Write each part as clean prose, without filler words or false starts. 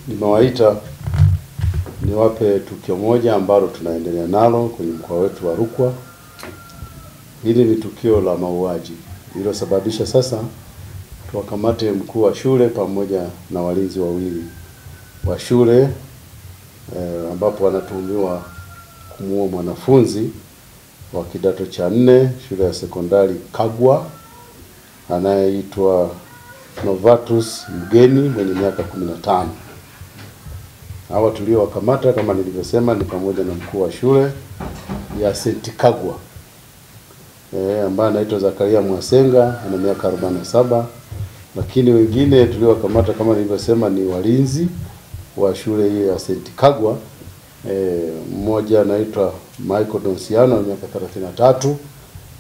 Nimewaita niwape tukio moja ambalo tunaendelea nalo kwenye mkoa wetu wa Rukwa. Hili ni tukio la mauaji lililosababisha sasa tuwakamate mkuu wa shule pamoja na walinzi wawili wa shule ambapo wanatuhumiwa kumuua mwanafunzi wa kidato cha 4 shule ya sekondari Kagwa anayeitwa Novatus Mgeni mwenye miaka 15. Hawa tuliowakamata kama nilivyosema ni pamoja na mkuu wa shule ya St. Kagwa ambaye anaitwa Zakaria Mwasenga ana miaka 47, lakini wengine tuliowakamata kama nilivyosema ni walinzi wa shule hiyo ya St. Kagwa. Mmoja anaitwa Michael Donsiano ana miaka 33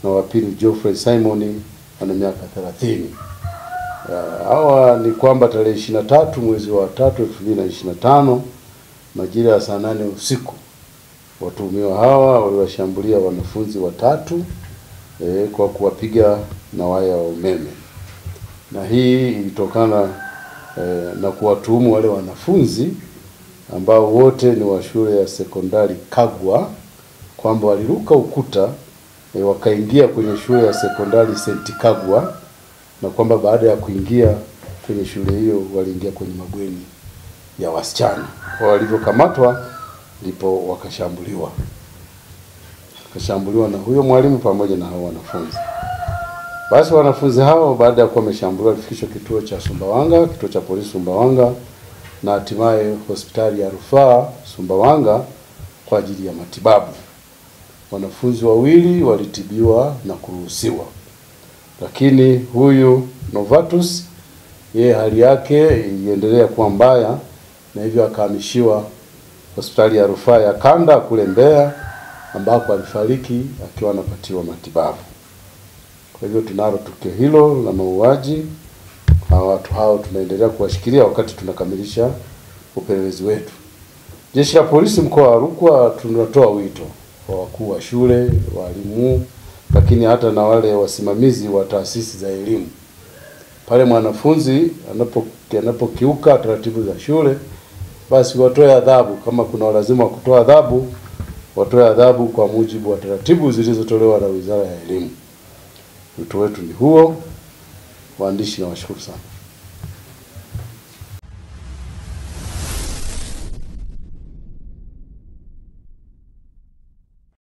na wa pili Geoffrey Simon ana miaka 30. Hawa ni kwamba tarehe 23 mwezi wa 3 2025 majira ya saa 8 usiku watuhumiwa hawa waliwashambulia wanafunzi watatu kwa kuwapiga na waya wa umeme, na hii ilitokana na kuwatuhumu wale wanafunzi ambao wote ni wa shule ya sekondari Kagwa kwamba waliruka ukuta wakaingia kwenye shule ya sekondari St. Kagwa, na kwamba baada ya kuingia kwenye shule hiyo waliingia kwenye mabweni ya wasichana. Kwa walivyokamatwa ndipo wakashambuliwa na huyo mwalimu pamoja na hao wanafunzi. Basi wanafunzi hao baada ya kuwa wameshambuliwa walifikishwa kituo cha Sumbawanga, kituo cha polisi Sumbawanga, na hatimaye hospitali ya rufaa Sumbawanga kwa ajili ya matibabu. Wanafunzi wawili walitibiwa na kuruhusiwa, lakini huyu Novatus yeye hali yake iliendelea kuwa mbaya na hivyo akahamishiwa hospitali ya rufaa ya Kanda kule Mbeya ambako alifariki akiwa anapatiwa matibabu. Kwa hivyo tunalo tukio hilo la mauaji. Watu hao tunaendelea kuwashikilia wakati tunakamilisha upelelezi wetu. Jeshi la polisi mkoa wa Rukwa tunatoa wito kwa wakuu wa shule, walimu, lakini hata na wale wasimamizi wa taasisi za elimu, pale mwanafunzi anapokiuka taratibu za shule basi watoe adhabu. Kama kuna lazima kutoa adhabu, watoe adhabu kwa mujibu wa taratibu zilizotolewa na Wizara ya Elimu. Wito wetu ni huo. Waandishi, na washukuru sana.